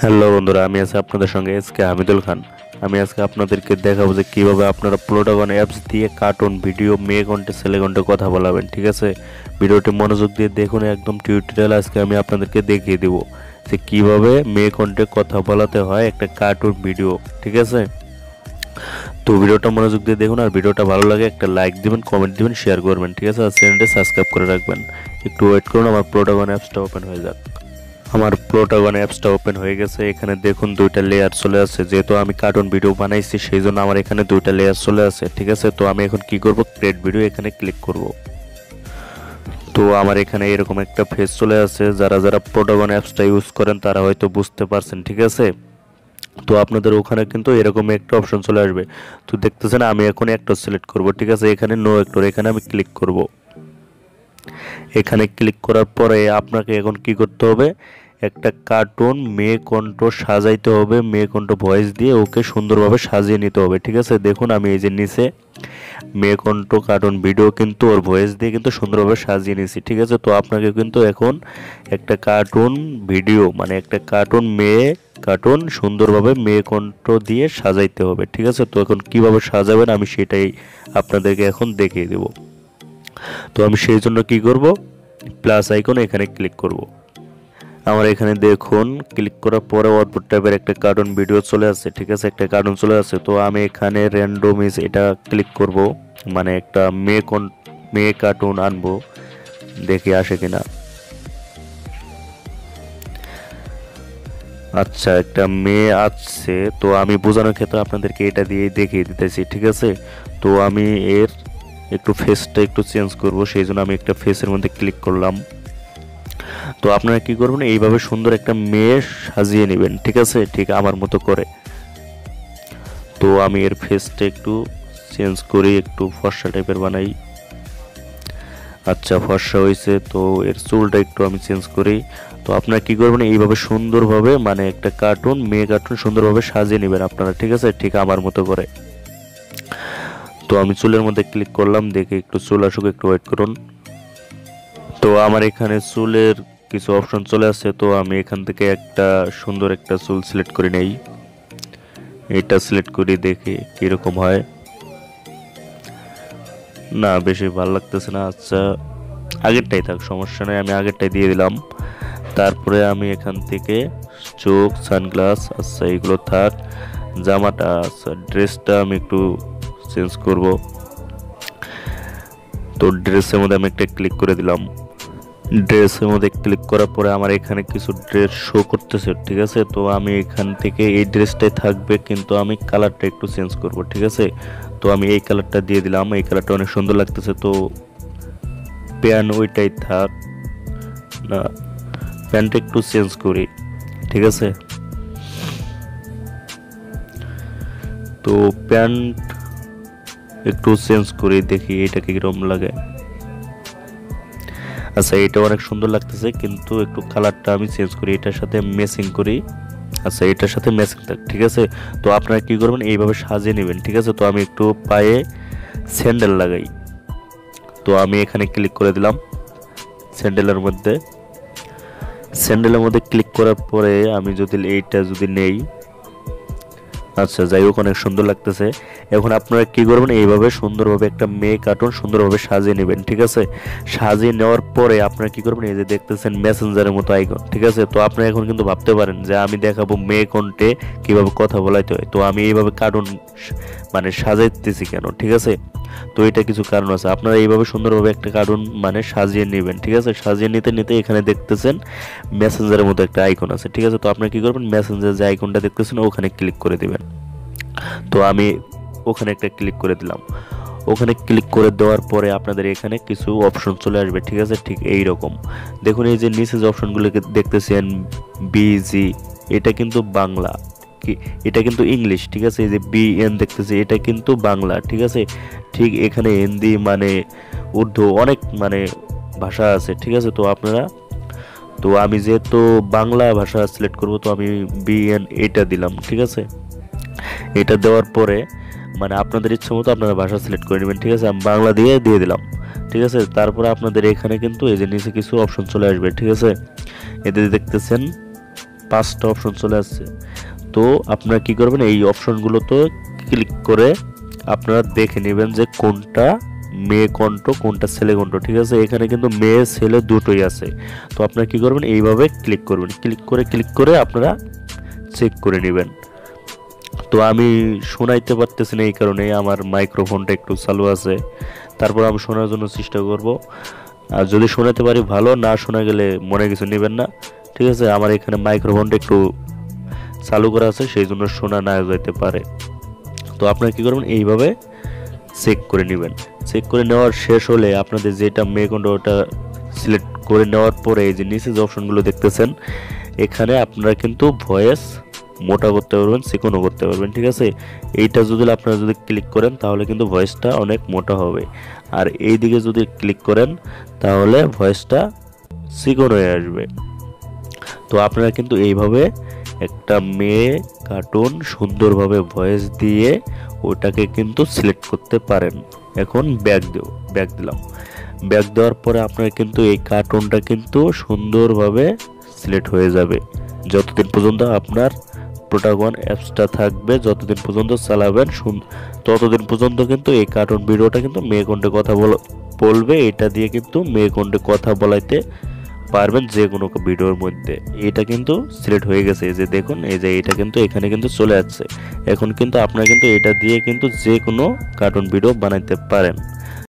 Hello বন্ধুরা, আমি আছি আপনাদের সঙ্গে এসকে হামিদুল খান। আমি আজকে আপনাদেরকে দেখাবো যে কীভাবে আপনারা প্লোটাগন অ্যাপস দিয়ে কার্টুন ভিডিও মেয়ে কণ্ঠে ছেলে কণ্ঠে কথা বলাবেন। ঠিক আছে, ভিডিওটি মনোযোগ দিয়ে দেখুন, একদম টিউটোরিয়াল আজকে আমি আপনাদেরকে দেখিয়ে দেবো যে কীভাবে মেয়ে কণ্ঠে কথা বলাতে হয় একটা কার্টুন ভিডিও। ঠিক আছে, তো ভিডিওটা মনোযোগ দিয়ে দেখুন, আর ভিডিওটা ভালো লাগে একটা লাইক দিবেন, কমেন্ট দিবেন, শেয়ার করবেন। ঠিক আছে, আর চ্যানেলটি সাবস্ক্রাইব করে রাখবেন। একটু ওয়েট করুন, আমার প্লোটাগন অ্যাপসটা ওপেন হয়ে যাক। আমার প্লোটাগন অ্যাপসটা ওপেন হয়ে গেছে। এখানে দেখুন দুইটা লেয়ার চলে আসছে, যেহেতু আমি কার্টুন ভিডিও বানাইছি সেই জন্য আমার এখানে দুইটা লেয়ার চলে আসছে। ঠিক আছে, তো আমি এখন কি করব, ক্রিয়েট ভিডিও এখানে ক্লিক করব। তো আমার এখানে এরকম একটা ফেস চলে আসছে। যারা যারা প্লোটাগন অ্যাপসটা ইউজ করেন তারা হয়তো বুঝতে পারছেন। ঠিক আছে, তো আপনাদের ওখানে কিন্তু এরকম একটা অপশন চলে আসবে। তো দেখতেছেন আমি এখন অ্যাক্টর সিলেক্ট করব। ঠিক আছে, এখানে নো অ্যাক্টর, এখানে আমি ক্লিক করব। এখানে ক্লিক করার পরে আপনাকে এখন কি করতে হবে, একটা কার্টুন মেয়ে কণ্ঠ সাজাইতে হবে, মেয়ে কণ্ঠ ভয়েস দিয়ে ওকে সুন্দরভাবে সাজিয়ে নিতে হবে। ঠিক আছে, দেখুন আমি এই যে নিচে মেয়ে কণ্ঠ কার্টুন ভিডিও কিন্তু ওর ভয়েস দিয়ে কিন্তু সুন্দরভাবে সাজিয়ে নিয়েছি। ঠিক আছে, তো আপনাকে কিন্তু এখন একটা কার্টুন ভিডিও মানে একটা কার্টুন সুন্দরভাবে মেয়ে কণ্ঠ দিয়ে সাজাইতে হবে। ঠিক আছে, তো এখন কিভাবে সাজাবেন আমি সেটাই আপনাদেরকে এখন দেখিয়ে দেব। তো আমি সেই জন্য কি করব, প্লাস আইকন এখানে ক্লিক করব। আমার এখানে দেখুন ক্লিক করার পরে অদ্ভুত টাইপের একটা কার্টুন ভিডিও চলে আসছে। ঠিক আছে, একটা কার্টুন চলে আসছে। তো আমি এখানে র্যান্ডমিজ এটা ক্লিক করব, মানে একটা মেয়ে কার্টুন আনবো, দেখি আসে কিনা। আচ্ছা, একটা মেয়ে আসছে। তো আমি বোঝানোর ক্ষেত্রে আপনাদেরকে এটা দিয়ে দেখিয়ে দিতেছি। ঠিক আছে, তো আমি এর একটু ফেসটা একটু চেঞ্জ করব, সেই জন্য আমি একটা ফেসের মধ্যে ক্লিক করলাম। তো আপনারা কি করবেন, এইভাবে সুন্দর একটা মেয়ে সাজিয়ে নেবেন। ঠিক আছে, ঠিক আমার মতো করে। তো আমি এর ফেসটা একটু চেঞ্জ করি, একটু ফর্সা টাইপের বানাই। আচ্ছা, ফর্সা হয়েছে। তো এর চুলটা একটু আমি চেঞ্জ করি। তো আপনারা কি করবেন, এইভাবে সুন্দরভাবে মানে একটা মেয়ে কার্টুন সুন্দরভাবে সাজিয়ে নেবেন আপনারা। ঠিক আছে, ঠিক আমার মতো করে। তো আমি চুলের মধ্যে ক্লিক করলাম, দেখে একটু চুল আসুক, একটু ওয়েট করুন। তো আমার এখানে চুলের কিছু অপশন চলে আসছে। তো আমি এখান থেকে একটা সুন্দর একটা চুল সিলেক্ট করে নেই, এটা সিলেক্ট করি, দেখি কিরকম হয়। না, বেশি ভালো লাগতেছে না। আচ্ছা, আগেরটাই থাক, সমস্যা নেই, আমি আগেরটাই দিয়ে দিলাম। তারপরে আমি এখান থেকে চোখ, সানগ্লাস, আচ্ছা এগুলো থাক। জামাটা, আচ্ছা ড্রেসটা আমি একটু চেঞ্জ করব। তো ড্রেসের মধ্যে আমি একটা ক্লিক করে দিলাম। ড্রেসের মধ্যে ক্লিক করার পরে আমার এখানে কিছু ড্রেস শো করতেছে। ঠিক আছে, তো আমি এখান থেকে এই ড্রেসটাই থাকবে, কিন্তু আমি কালারটা একটু চেঞ্জ করব। ঠিক আছে, তো আমি এই কালারটা দিয়ে দিলাম, এই কালারটা অনেক সুন্দর লাগতেছে। তো প্যান্ট ওইটাই থাক, না প্যান্টটা একটু চেঞ্জ করি। ঠিক আছে, তো প্যান্ট একটু চেঞ্জ করি, দেখি এটা কিরকম লাগে। আচ্ছা, এটা অনেক সুন্দর লাগতেছে, কিন্তু একটু কালারটা আমি চেঞ্জ করি, এটার সাথে ম্যাচিং করি। আচ্ছা, এটার সাথে ম্যাচিং থাক। ঠিক আছে, তো আপনারা কি করবেন, এইভাবে সাজিয়ে নেবেন। ঠিক আছে, তো আমি একটু পায়ে স্যান্ডেল লাগাই। তো আমি এখানে ক্লিক করে দিলাম স্যান্ডেলের মধ্যে ক্লিক করার পরে আমি যদি এইটা যদি নেই, আচ্ছা যাই হোক, অনেক সুন্দর লাগতেছে। এখন আপনারা কি করবেন, এইভাবে সুন্দরভাবে একটা মেয়ে কার্টুন সুন্দরভাবে সাজিয়ে নেবেন। ঠিক আছে, সাজিয়ে নেওয়ার পরে আপনারা কি করবেন, এই যে দেখতেছেন মেসেঞ্জারের মতো আইকন। ঠিক আছে, তো আপনারা এখন কিন্তু ভাবতে পারেন যে আমি দেখাবো মেয়ে কণ্ঠে কিভাবে কথা বলাইতে হয়, তো আমি এইভাবে কার্টুন মানে সাজাইতেছি কেন। ঠিক আছে, তো এটা কিছু কারণ আছে। আপনারা এইভাবে সুন্দরভাবে একটা কার্টুন মানে সাজিয়ে নেবেন। ঠিক আছে, সাজিয়ে নিতে নিতে এখানে দেখতেছেন মেসেঞ্জারের মতো একটা আইকন আছে। ঠিক আছে, তো আপনারা কি করবেন, মেসেঞ্জার যে আইকনটা দেখতেছেন ওখানে ক্লিক করে দিবেন। তো আমি ওখানে একটা ক্লিক করে দিলাম। ওখানে ক্লিক করে দেওয়ার পরে আপনাদের এখানে কিছু অপশন চলে আসবে। ঠিক আছে, ঠিক এই রকম দেখুন, এই যে নিচে যে অপশনগুলোকে দেখতেছেন বিজি, এটা কিন্তু বাংলা, এটা কিন্তু ইংলিশ। ঠিক আছে, এই যে বিএন দেখতেছি এটা কিন্তু বাংলা। ঠিক আছে, ঠিক এখানে হিন্দি মানে উর্দু অনেক মানে ভাষা আছে। ঠিক আছে, তো আপনারা, তো আমি যেহেতু বাংলা ভাষা সিলেক্ট করব, তো আমি বিএন এটা দিলাম। ঠিক আছে, এটা দেওয়ার পরে মানে আপনাদের ইচ্ছা মতো আপনারা ভাষা সিলেক্ট করে নেবেন। ঠিক আছে, আমি বাংলা দিয়ে দিলাম। ঠিক আছে, তারপরে আপনাদের এখানে কিন্তু এই যে নিচে কিছু অপশন চলে আসবে। ঠিক আছে, এতে দেখতেছেন 5টা অপশন চলে আসছে। তো আপনারা কি করবেন, এই অপশনগুলোতে ক্লিক করে আপনারা দেখে নেবেন যে কোনটা মেয়ে কণ্ঠ কোনটা ছেলে কণ্ঠ। ঠিক আছে, এখানে কিন্তু মেয়ে ছেলে দুটোই আছে। তো আপনারা কি করবেন, এইভাবে ক্লিক করবেন, ক্লিক করে আপনারা চেক করে নেবেন। তো আমি শোনাইতে পারতেছি না, এই কারণে আমার মাইক্রোফোনটা একটু চালু আছে। তারপর আমি শোনার জন্য চেষ্টা করব। আর যদি শোনাতে পারি ভালো, না শোনা গেলে মনে কিছু নেবেন না। ঠিক আছে, আমার এখানে মাইক্রোফোনটা একটু চালু করা আছে, সেই জন্য শোনা না যেতে পারে। তো আপনারা কি করবেন, এইভাবে চেক করে নেবেন। চেক করে নেওয়ার শেষ হলে আপনাদের যেটা মেয়ে কণ্ঠ ওটা সিলেক্ট করে নেওয়ার পরে এই যে নিচে যে অপশনগুলো দেখতেছেন, এখানে আপনারা কিন্তু ভয়েস মোটা করতে পারবেন, চিকনও করতে পারবেন। ঠিক আছে, এইটা যদি আপনারা ক্লিক করেন তাহলে কিন্তু ভয়েসটা অনেক মোটা হবে, আর এই দিকে যদি ক্লিক করেন তাহলে ভয়েসটা চিকন হয়ে আসবে। তো আপনারা কিন্তু এইভাবে একটা মেয়ে কার্টুন সুন্দরভাবে ভয়েস দিয়ে ওটাকে কিন্তু সিলেক্ট করতে পারেন। এখন ব্যাক দিলাম। ব্যাক দেওয়ার পরে আপনার কিন্তু এই কার্টুনটা কিন্তু সুন্দরভাবে সিলেক্ট হয়ে যাবে। যতদিন পর্যন্ত আপনার প্লোটাগন অ্যাপসটা থাকবে, যতদিন পর্যন্ত চালাবেন ততদিন পর্যন্ত কিন্তু এই কার্টুন ভিডিওটা কিন্তু মেয়ে কণ্ঠে কথা বলবে। এটা দিয়ে কিন্তু মেয়ে কণ্ঠে কথা বলাইতে পারবেন যে কোনো ভিডিওর মধ্যে। এটা কিন্তু সিলেক্ট হয়ে গেছে, এই যে দেখুন, এই যে এটা কিন্তু এখানে কিন্তু চলে যাচ্ছে। এখন কিন্তু আপনারা কিন্তু এটা দিয়ে কিন্তু যে কোনো কার্টুন ভিডিও বানাইতে পারেন।